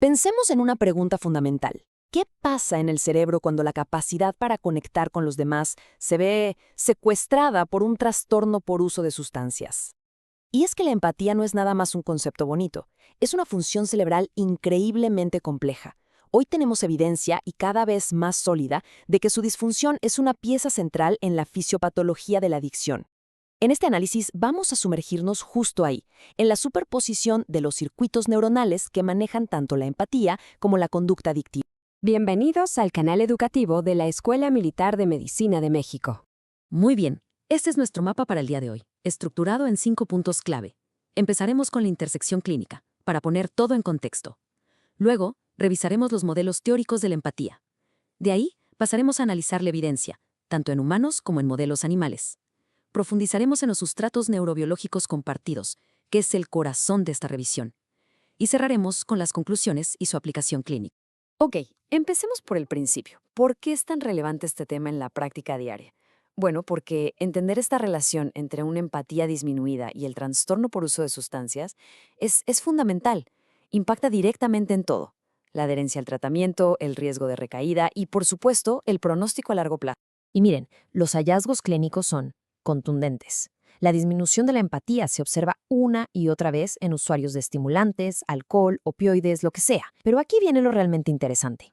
Pensemos en una pregunta fundamental. ¿Qué pasa en el cerebro cuando la capacidad para conectar con los demás se ve secuestrada por un trastorno por uso de sustancias? Y es que la empatía no es nada más un concepto bonito, es una función cerebral increíblemente compleja. Hoy tenemos evidencia, y cada vez más sólida, de que su disfunción es una pieza central en la fisiopatología de la adicción. En este análisis vamos a sumergirnos justo ahí, en la superposición de los circuitos neuronales que manejan tanto la empatía como la conducta adictiva. Bienvenidos al canal educativo de la Escuela Militar de Medicina de México. Muy bien, este es nuestro mapa para el día de hoy, estructurado en 5 puntos clave. Empezaremos con la intersección clínica, para poner todo en contexto. Luego, revisaremos los modelos teóricos de la empatía. De ahí, pasaremos a analizar la evidencia, tanto en humanos como en modelos animales. Profundizaremos en los sustratos neurobiológicos compartidos, que es el corazón de esta revisión. Y cerraremos con las conclusiones y su aplicación clínica. Ok, empecemos por el principio. ¿Por qué es tan relevante este tema en la práctica diaria? Bueno, porque entender esta relación entre una empatía disminuida y el trastorno por uso de sustancias es fundamental. Impacta directamente en todo: la adherencia al tratamiento, el riesgo de recaída y, por supuesto, el pronóstico a largo plazo. Y miren, los hallazgos clínicos son contundentes. La disminución de la empatía se observa una y otra vez en usuarios de estimulantes, alcohol, opioides, lo que sea. Pero aquí viene lo realmente interesante.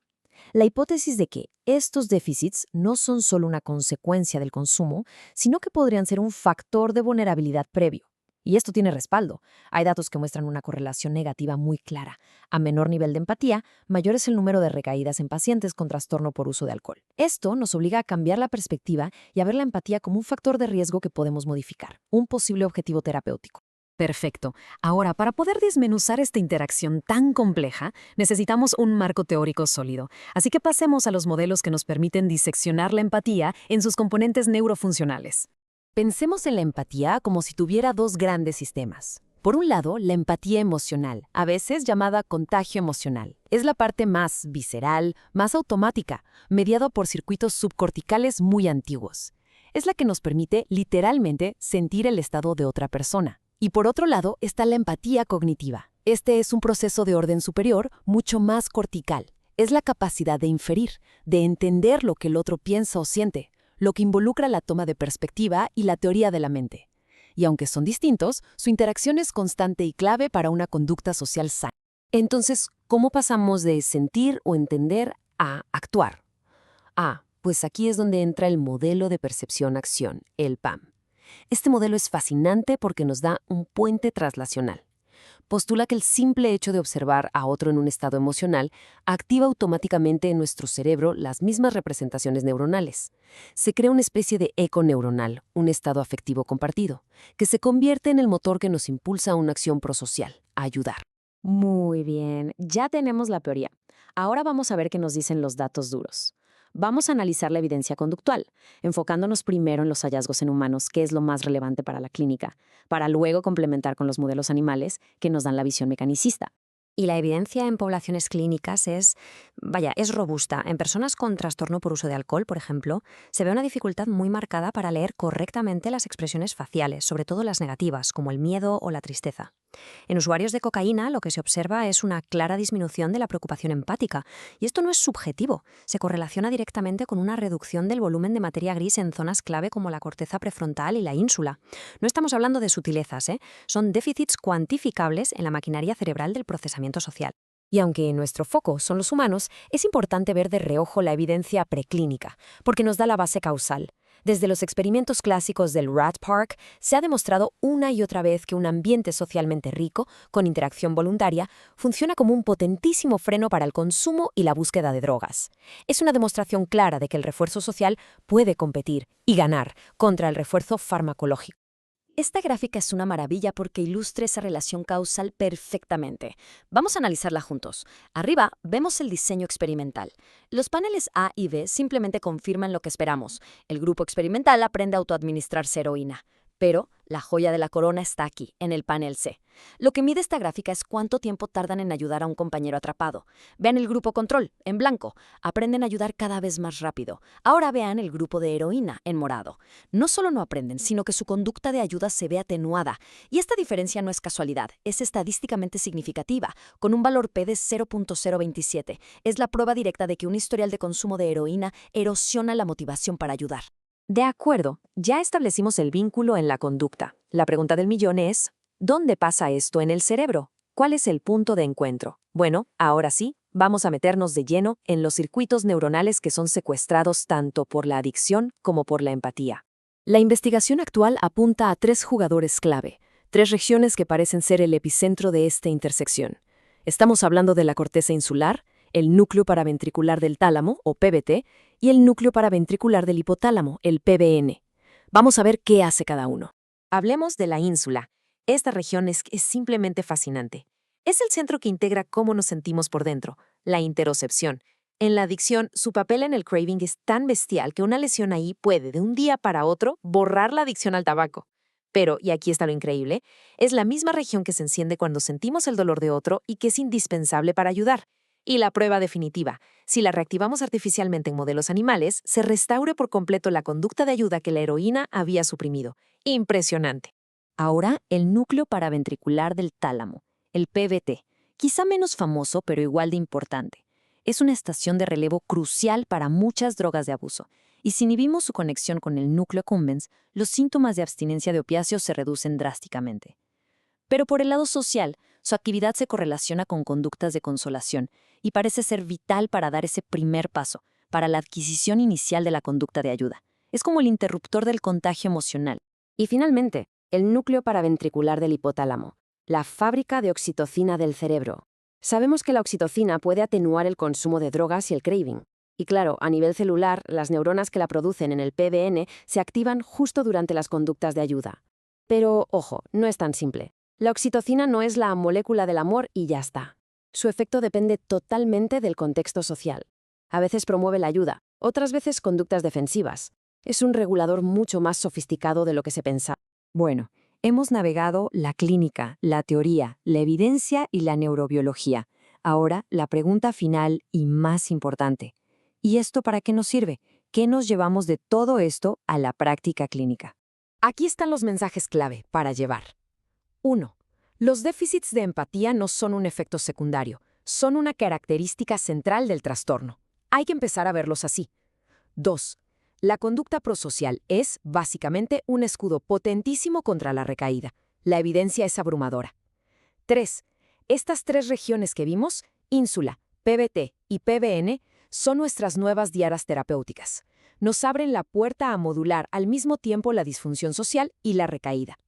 La hipótesis de que estos déficits no son solo una consecuencia del consumo, sino que podrían ser un factor de vulnerabilidad previo. Y esto tiene respaldo. Hay datos que muestran una correlación negativa muy clara. A menor nivel de empatía, mayor es el número de recaídas en pacientes con trastorno por uso de alcohol. Esto nos obliga a cambiar la perspectiva y a ver la empatía como un factor de riesgo que podemos modificar, un posible objetivo terapéutico. Perfecto. Ahora, para poder desmenuzar esta interacción tan compleja, necesitamos un marco teórico sólido. Así que pasemos a los modelos que nos permiten diseccionar la empatía en sus componentes neurofuncionales. Pensemos en la empatía como si tuviera dos grandes sistemas. Por un lado, la empatía emocional, a veces llamada contagio emocional. Es la parte más visceral, más automática, mediada por circuitos subcorticales muy antiguos. Es la que nos permite, literalmente, sentir el estado de otra persona. Y por otro lado está la empatía cognitiva. Este es un proceso de orden superior, mucho más cortical. Es la capacidad de inferir, de entender lo que el otro piensa o siente, lo que involucra la toma de perspectiva y la teoría de la mente. Y aunque son distintos, su interacción es constante y clave para una conducta social sana. Entonces, ¿cómo pasamos de sentir o entender a actuar? Pues aquí es donde entra el modelo de percepción-acción, el PAM. Este modelo es fascinante porque nos da un puente traslacional. Postula que el simple hecho de observar a otro en un estado emocional activa automáticamente en nuestro cerebro las mismas representaciones neuronales. Se crea una especie de eco neuronal, un estado afectivo compartido, que se convierte en el motor que nos impulsa a una acción prosocial, a ayudar. Muy bien, ya tenemos la teoría. Ahora vamos a ver qué nos dicen los datos duros. Vamos a analizar la evidencia conductual, enfocándonos primero en los hallazgos en humanos, que es lo más relevante para la clínica, para luego complementar con los modelos animales que nos dan la visión mecanicista. Y la evidencia en poblaciones clínicas es robusta. En personas con trastorno por uso de alcohol, por ejemplo, se ve una dificultad muy marcada para leer correctamente las expresiones faciales, sobre todo las negativas, como el miedo o la tristeza. En usuarios de cocaína, lo que se observa es una clara disminución de la preocupación empática. Y esto no es subjetivo, se correlaciona directamente con una reducción del volumen de materia gris en zonas clave como la corteza prefrontal y la ínsula. No estamos hablando de sutilezas, son déficits cuantificables en la maquinaria cerebral del procesamiento social. Y aunque nuestro foco son los humanos, es importante ver de reojo la evidencia preclínica, porque nos da la base causal. Desde los experimentos clásicos del Rat Park, se ha demostrado una y otra vez que un ambiente socialmente rico, con interacción voluntaria, funciona como un potentísimo freno para el consumo y la búsqueda de drogas. Es una demostración clara de que el refuerzo social puede competir y ganar contra el refuerzo farmacológico. Esta gráfica es una maravilla porque ilustra esa relación causal perfectamente. Vamos a analizarla juntos. Arriba vemos el diseño experimental. Los paneles A y B simplemente confirman lo que esperamos. El grupo experimental aprende a autoadministrarse heroína. Pero la joya de la corona está aquí, en el panel C. Lo que mide esta gráfica es cuánto tiempo tardan en ayudar a un compañero atrapado. Vean el grupo control, en blanco. Aprenden a ayudar cada vez más rápido. Ahora vean el grupo de heroína, en morado. No solo no aprenden, sino que su conducta de ayuda se ve atenuada. Y esta diferencia no es casualidad, es estadísticamente significativa, con un valor P de 0.027. Es la prueba directa de que un historial de consumo de heroína erosiona la motivación para ayudar. De acuerdo, ya establecimos el vínculo en la conducta. La pregunta del millón es, ¿dónde pasa esto en el cerebro? ¿Cuál es el punto de encuentro? Bueno, ahora sí, vamos a meternos de lleno en los circuitos neuronales que son secuestrados tanto por la adicción como por la empatía. La investigación actual apunta a 3 jugadores clave, 3 regiones que parecen ser el epicentro de esta intersección. Estamos hablando de la corteza insular, el núcleo paraventricular del tálamo, o PVT, y el núcleo paraventricular del hipotálamo, el PBN. Vamos a ver qué hace cada uno. Hablemos de la ínsula. Esta región es simplemente fascinante. Es el centro que integra cómo nos sentimos por dentro, la interocepción. En la adicción, su papel en el craving es tan bestial que una lesión ahí puede, de un día para otro, borrar la adicción al tabaco. Pero, y aquí está lo increíble, es la misma región que se enciende cuando sentimos el dolor de otro y que es indispensable para ayudar. Y la prueba definitiva, si la reactivamos artificialmente en modelos animales, se restaure por completo la conducta de ayuda que la heroína había suprimido. Impresionante. Ahora, el núcleo paraventricular del tálamo, el PVT, quizá menos famoso pero igual de importante. Es una estación de relevo crucial para muchas drogas de abuso, y si inhibimos su conexión con el núcleo accumbens, los síntomas de abstinencia de opiáceos se reducen drásticamente. Pero por el lado social, su actividad se correlaciona con conductas de consolación y parece ser vital para dar ese primer paso, para la adquisición inicial de la conducta de ayuda. Es como el interruptor del contagio emocional. Y finalmente, el núcleo paraventricular del hipotálamo, la fábrica de oxitocina del cerebro. Sabemos que la oxitocina puede atenuar el consumo de drogas y el craving. Y claro, a nivel celular, las neuronas que la producen en el PBN se activan justo durante las conductas de ayuda. Pero, ojo, no es tan simple. La oxitocina no es la molécula del amor y ya está. Su efecto depende totalmente del contexto social. A veces promueve la ayuda, otras veces conductas defensivas. Es un regulador mucho más sofisticado de lo que se pensaba. Bueno, hemos navegado la clínica, la teoría, la evidencia y la neurobiología. Ahora, la pregunta final y más importante. ¿Y esto para qué nos sirve? ¿Qué nos llevamos de todo esto a la práctica clínica? Aquí están los mensajes clave para llevar. 1. Los déficits de empatía no son un efecto secundario, son una característica central del trastorno. Hay que empezar a verlos así. 2. La conducta prosocial es, básicamente, un escudo potentísimo contra la recaída. La evidencia es abrumadora. 3. Estas 3 regiones que vimos, ínsula, PVT y PBN, son nuestras nuevas diaras terapéuticas. Nos abren la puerta a modular al mismo tiempo la disfunción social y la recaída.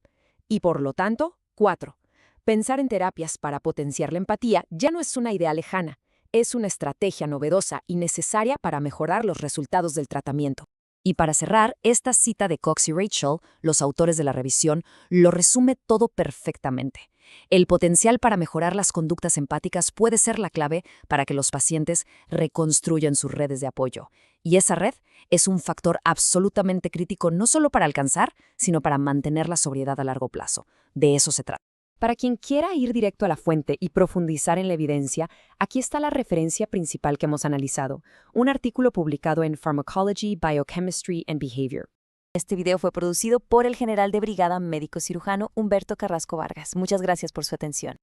Y por lo tanto, 4. Pensar en terapias para potenciar la empatía ya no es una idea lejana, es una estrategia novedosa y necesaria para mejorar los resultados del tratamiento. Y para cerrar, esta cita de Cox y Rachel, los autores de la revisión, lo resume todo perfectamente. El potencial para mejorar las conductas empáticas puede ser la clave para que los pacientes reconstruyan sus redes de apoyo. Y esa red es un factor absolutamente crítico no solo para alcanzar, sino para mantener la sobriedad a largo plazo. De eso se trata. Para quien quiera ir directo a la fuente y profundizar en la evidencia, aquí está la referencia principal que hemos analizado, un artículo publicado en Pharmacology, Biochemistry and Behavior. Este video fue producido por el general de brigada médico cirujano Humberto Carrasco Vargas. Muchas gracias por su atención.